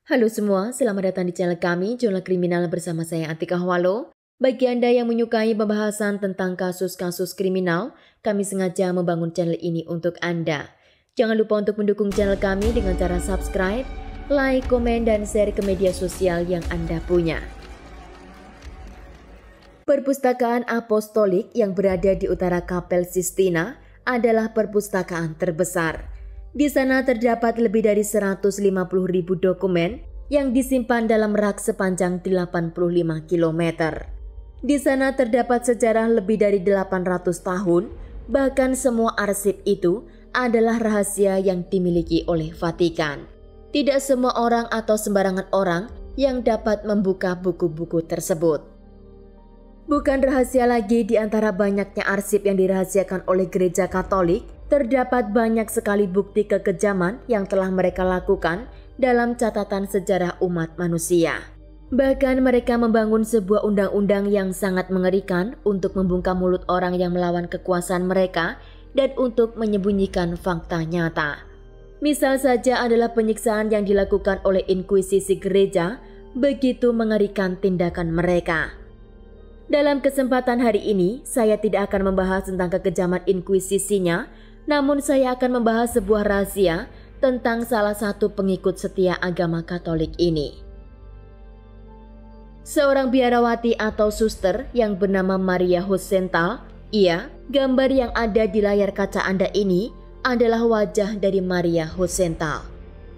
Halo semua, selamat datang di channel kami, Jurnal Kriminal bersama saya Atika Hwalo. Bagi Anda yang menyukai pembahasan tentang kasus-kasus kriminal, kami sengaja membangun channel ini untuk Anda. Jangan lupa untuk mendukung channel kami dengan cara subscribe, like, komen, dan share ke media sosial yang Anda punya. Perpustakaan Apostolik yang berada di utara Kapel Sistina adalah perpustakaan terbesar. Di sana terdapat lebih dari 150.000 dokumen yang disimpan dalam rak sepanjang 85 km. Di sana terdapat sejarah lebih dari 800 tahun, bahkan semua arsip itu adalah rahasia yang dimiliki oleh Vatikan. Tidak semua orang atau sembarangan orang yang dapat membuka buku-buku tersebut. Bukan rahasia lagi di antara banyaknya arsip yang dirahasiakan oleh Gereja Katolik, terdapat banyak sekali bukti kekejaman yang telah mereka lakukan dalam catatan sejarah umat manusia. Bahkan mereka membangun sebuah undang-undang yang sangat mengerikan untuk membungkam mulut orang yang melawan kekuasaan mereka dan untuk menyembunyikan fakta nyata. Misal saja adalah penyiksaan yang dilakukan oleh inkuisisi gereja, begitu mengerikan tindakan mereka. Dalam kesempatan hari ini, saya tidak akan membahas tentang kekejaman inkuisisinya, namun saya akan membahas sebuah rahasia tentang salah satu pengikut setia agama Katolik ini. Seorang biarawati atau suster yang bernama Maria Hossenthal, gambar yang ada di layar kaca Anda ini adalah wajah dari Maria Hossenthal.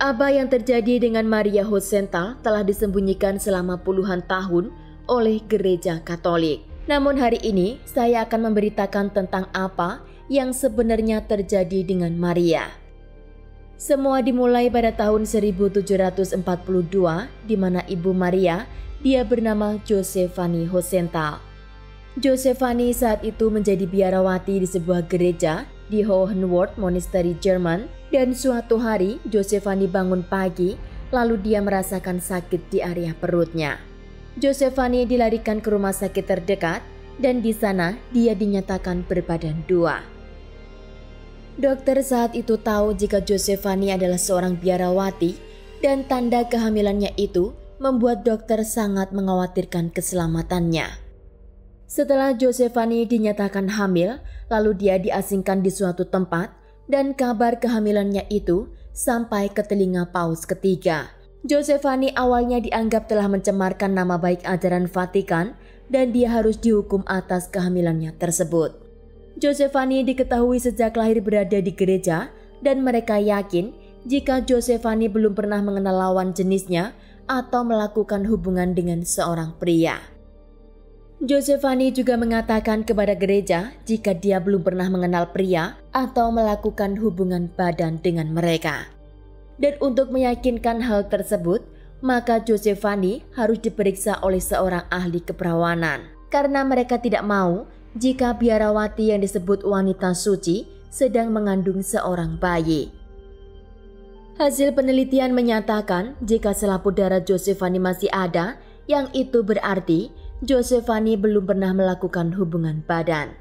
Apa yang terjadi dengan Maria Hossenthal telah disembunyikan selama puluhan tahun oleh Gereja Katolik. Namun hari ini saya akan memberitakan tentang apa yang sebenarnya terjadi dengan Maria. Semua dimulai pada tahun 1742 di mana ibu Maria, dia bernama Josephanie Hossenthal. Josephanie saat itu menjadi biarawati di sebuah gereja di Hohenwald Monastery, Jerman, dan suatu hari Josephanie bangun pagi lalu dia merasakan sakit di area perutnya. Josephanie dilarikan ke rumah sakit terdekat dan di sana dia dinyatakan berbadan dua. Dokter saat itu tahu jika Josephanie adalah seorang biarawati dan tanda kehamilannya itu membuat dokter sangat mengkhawatirkan keselamatannya. Setelah Josephanie dinyatakan hamil, lalu dia diasingkan di suatu tempat dan kabar kehamilannya itu sampai ke telinga Paus ketiga. Josephanie awalnya dianggap telah mencemarkan nama baik ajaran Vatikan dan dia harus dihukum atas kehamilannya tersebut. Josephanie diketahui sejak lahir berada di gereja dan mereka yakin jika Josephanie belum pernah mengenal lawan jenisnya atau melakukan hubungan dengan seorang pria. Josephanie juga mengatakan kepada gereja jika dia belum pernah mengenal pria atau melakukan hubungan badan dengan mereka. Dan untuk meyakinkan hal tersebut, maka Josephanie harus diperiksa oleh seorang ahli keperawanan karena mereka tidak mau jika biarawati yang disebut wanita suci sedang mengandung seorang bayi. Hasil penelitian menyatakan jika selaput darah Josephanie masih ada, yang itu berarti Josephanie belum pernah melakukan hubungan badan.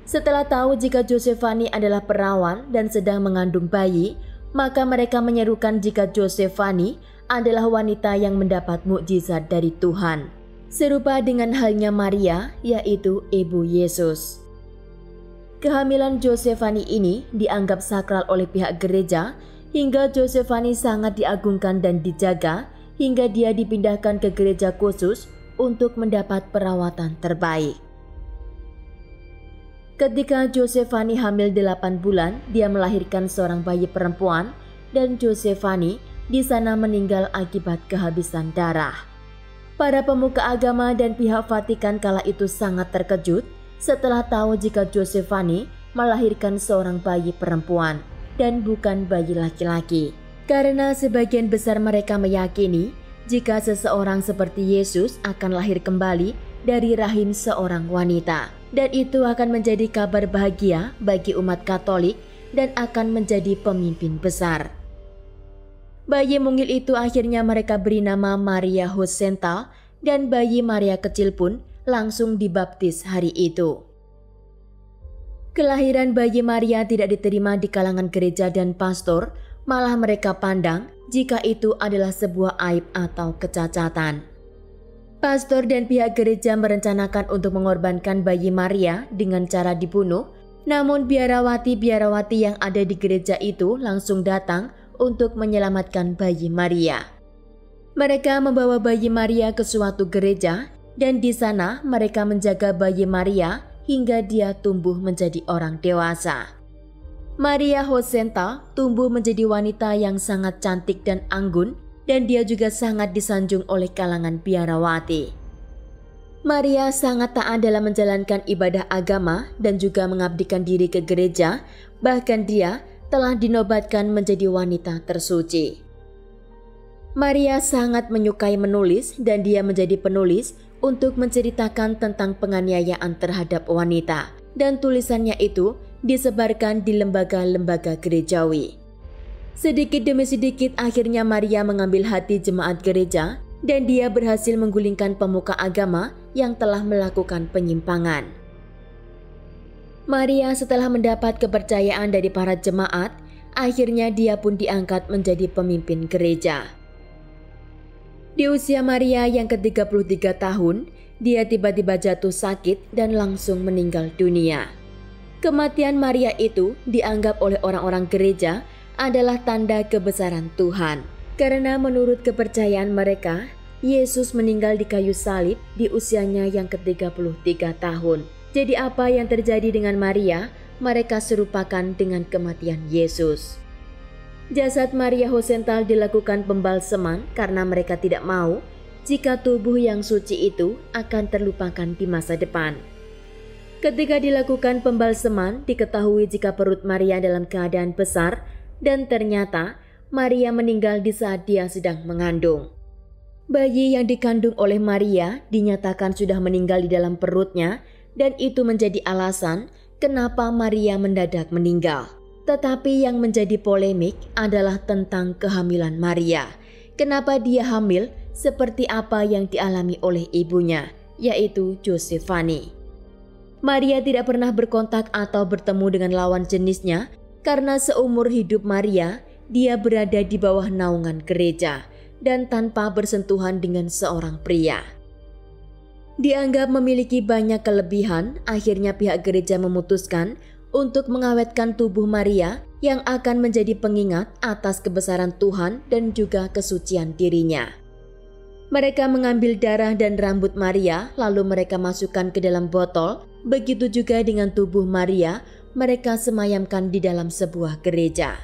Setelah tahu jika Josephanie adalah perawan dan sedang mengandung bayi, maka mereka menyerukan jika Josephanie adalah wanita yang mendapat mukjizat dari Tuhan. Serupa dengan halnya Maria, yaitu Ibu Yesus. Kehamilan Josephanie ini dianggap sakral oleh pihak gereja hingga Josephanie sangat diagungkan dan dijaga hingga dia dipindahkan ke gereja khusus untuk mendapat perawatan terbaik. Ketika Josephanie hamil 8 bulan, dia melahirkan seorang bayi perempuan dan Josephanie di sana meninggal akibat kehabisan darah. Para pemuka agama dan pihak Vatikan kala itu sangat terkejut setelah tahu jika Josephanie melahirkan seorang bayi perempuan dan bukan bayi laki-laki. Karena sebagian besar mereka meyakini jika seseorang seperti Yesus akan lahir kembali dari rahim seorang wanita. Dan itu akan menjadi kabar bahagia bagi umat Katolik dan akan menjadi pemimpin besar. Bayi mungil itu akhirnya mereka beri nama Maria Hossenthal dan bayi Maria kecil pun langsung dibaptis hari itu. Kelahiran bayi Maria tidak diterima di kalangan gereja dan pastor, malah mereka pandang jika itu adalah sebuah aib atau kecacatan. Pastor dan pihak gereja merencanakan untuk mengorbankan bayi Maria dengan cara dibunuh, namun biarawati-biarawati yang ada di gereja itu langsung datang untuk menyelamatkan bayi Maria. Mereka membawa bayi Maria ke suatu gereja dan di sana mereka menjaga bayi Maria hingga dia tumbuh menjadi orang dewasa. Maria Hosenta tumbuh menjadi wanita yang sangat cantik dan anggun, dan dia juga sangat disanjung oleh kalangan biarawati. Maria sangat taat dalam menjalankan ibadah agama dan juga mengabdikan diri ke gereja, bahkan dia telah dinobatkan menjadi wanita tersuci. Maria sangat menyukai menulis dan dia menjadi penulis untuk menceritakan tentang penganiayaan terhadap wanita, dan tulisannya itu disebarkan di lembaga-lembaga gerejawi. Sedikit demi sedikit akhirnya Maria mengambil hati jemaat gereja dan dia berhasil menggulingkan pemuka agama yang telah melakukan penyimpangan. Maria setelah mendapat kepercayaan dari para jemaat, akhirnya dia pun diangkat menjadi pemimpin gereja. Di usia Maria yang ke-33 tahun, dia tiba-tiba jatuh sakit dan langsung meninggal dunia. Kematian Maria itu dianggap oleh orang-orang gereja adalah tanda kebesaran Tuhan. Karena menurut kepercayaan mereka, Yesus meninggal di kayu salib di usianya yang ke-33 tahun. Jadi apa yang terjadi dengan Maria, mereka serupakan dengan kematian Yesus. Jasad Maria Hosenta dilakukan pembalseman karena mereka tidak mau jika tubuh yang suci itu akan terlupakan di masa depan. Ketika dilakukan pembalseman, diketahui jika perut Maria dalam keadaan besar dan ternyata Maria meninggal di saat dia sedang mengandung. Bayi yang dikandung oleh Maria dinyatakan sudah meninggal di dalam perutnya dan itu menjadi alasan kenapa Maria mendadak meninggal. Tetapi yang menjadi polemik adalah tentang kehamilan Maria. Kenapa dia hamil seperti apa yang dialami oleh ibunya, yaitu Giovanni. Maria tidak pernah berkontak atau bertemu dengan lawan jenisnya karena seumur hidup Maria, dia berada di bawah naungan gereja dan tanpa bersentuhan dengan seorang pria. Dianggap memiliki banyak kelebihan, akhirnya pihak gereja memutuskan untuk mengawetkan tubuh Maria yang akan menjadi pengingat atas kebesaran Tuhan dan juga kesucian dirinya. Mereka mengambil darah dan rambut Maria, lalu mereka masukkan ke dalam botol. Begitu juga dengan tubuh Maria, mereka semayamkan di dalam sebuah gereja.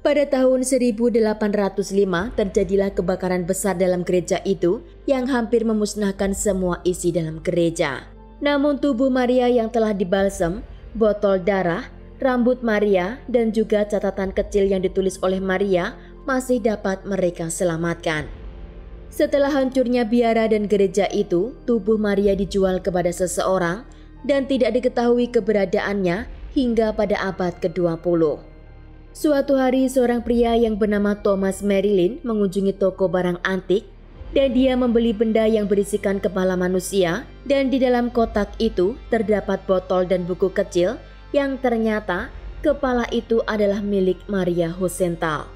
Pada tahun 1805 terjadilah kebakaran besar dalam gereja itu yang hampir memusnahkan semua isi dalam gereja. Namun tubuh Maria yang telah dibalsem, botol darah, rambut Maria, dan juga catatan kecil yang ditulis oleh Maria masih dapat mereka selamatkan. Setelah hancurnya biara dan gereja itu, tubuh Maria dijual kepada seseorang dan tidak diketahui keberadaannya hingga pada abad ke-20. Suatu hari seorang pria yang bernama Thomas Marilyn mengunjungi toko barang antik dan dia membeli benda yang berisikan kepala manusia dan di dalam kotak itu terdapat botol dan buku kecil yang ternyata kepala itu adalah milik Maria Hosenta.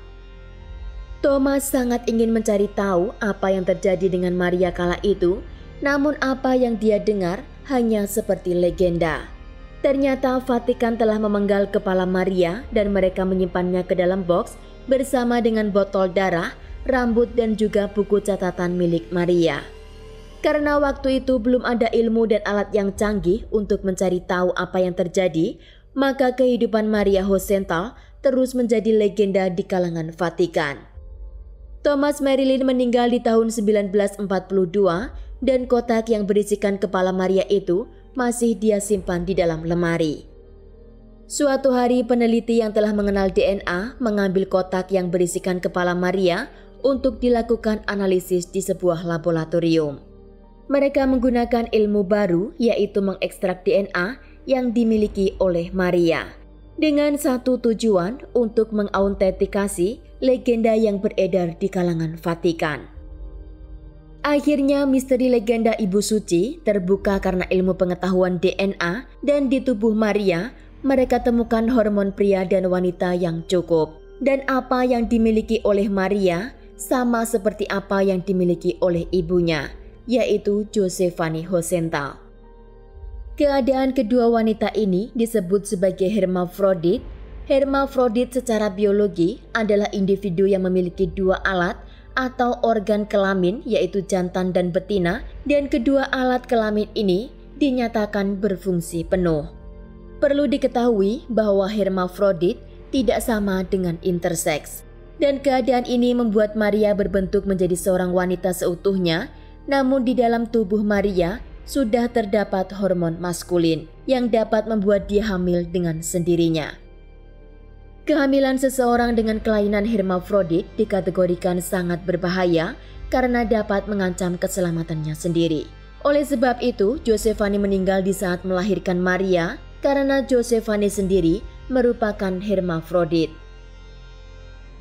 Thomas sangat ingin mencari tahu apa yang terjadi dengan Maria kala itu, namun apa yang dia dengar hanya seperti legenda. Ternyata Vatikan telah memenggal kepala Maria dan mereka menyimpannya ke dalam box bersama dengan botol darah, rambut dan juga buku catatan milik Maria. Karena waktu itu belum ada ilmu dan alat yang canggih untuk mencari tahu apa yang terjadi, maka kehidupan Maria Hosenta terus menjadi legenda di kalangan Vatikan. Thomas Marilyn meninggal di tahun 1942 dan kotak yang berisikan kepala Maria itu masih dia simpan di dalam lemari. Suatu hari peneliti yang telah mengenal DNA mengambil kotak yang berisikan kepala Maria untuk dilakukan analisis di sebuah laboratorium. Mereka menggunakan ilmu baru yaitu mengekstrak DNA yang dimiliki oleh Maria dengan satu tujuan untuk mengautentikasi legenda yang beredar di kalangan Vatikan. Akhirnya misteri legenda Ibu Suci terbuka karena ilmu pengetahuan DNA dan di tubuh Maria mereka temukan hormon pria dan wanita yang cukup. Dan apa yang dimiliki oleh Maria sama seperti apa yang dimiliki oleh ibunya, yaitu Josephine Hosenthal. Keadaan kedua wanita ini disebut sebagai hermafrodit. Hermafrodit secara biologi adalah individu yang memiliki dua alat atau organ kelamin, yaitu jantan dan betina, dan kedua alat kelamin ini dinyatakan berfungsi penuh. Perlu diketahui bahwa hermafrodit tidak sama dengan interseks, dan keadaan ini membuat Maria berbentuk menjadi seorang wanita seutuhnya, namun di dalam tubuh Maria sudah terdapat hormon maskulin yang dapat membuat dia hamil dengan sendirinya. Kehamilan seseorang dengan kelainan hermafrodit dikategorikan sangat berbahaya karena dapat mengancam keselamatannya sendiri. Oleh sebab itu, Josephine meninggal di saat melahirkan Maria karena Josephine sendiri merupakan hermafrodit.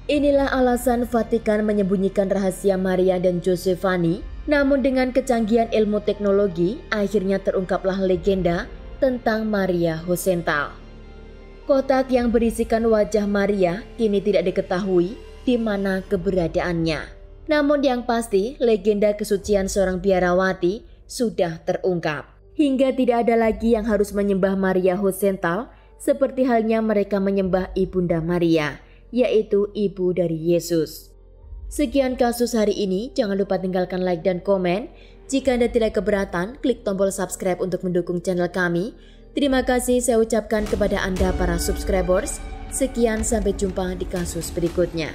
Inilah alasan Vatikan menyembunyikan rahasia Maria dan Josephine, namun dengan kecanggihan ilmu teknologi, akhirnya terungkaplah legenda tentang Maria Hosenthal. Kotak yang berisikan wajah Maria kini tidak diketahui di mana keberadaannya. Namun yang pasti, legenda kesucian seorang biarawati sudah terungkap. Hingga tidak ada lagi yang harus menyembah Maria Hosenthal seperti halnya mereka menyembah Ibunda Maria, yaitu ibu dari Yesus. Sekian kasus hari ini, jangan lupa tinggalkan like dan komen. Jika Anda tidak keberatan, klik tombol subscribe untuk mendukung channel kami. Terima kasih saya ucapkan kepada Anda para subscribers. Sekian, sampai jumpa di kasus berikutnya.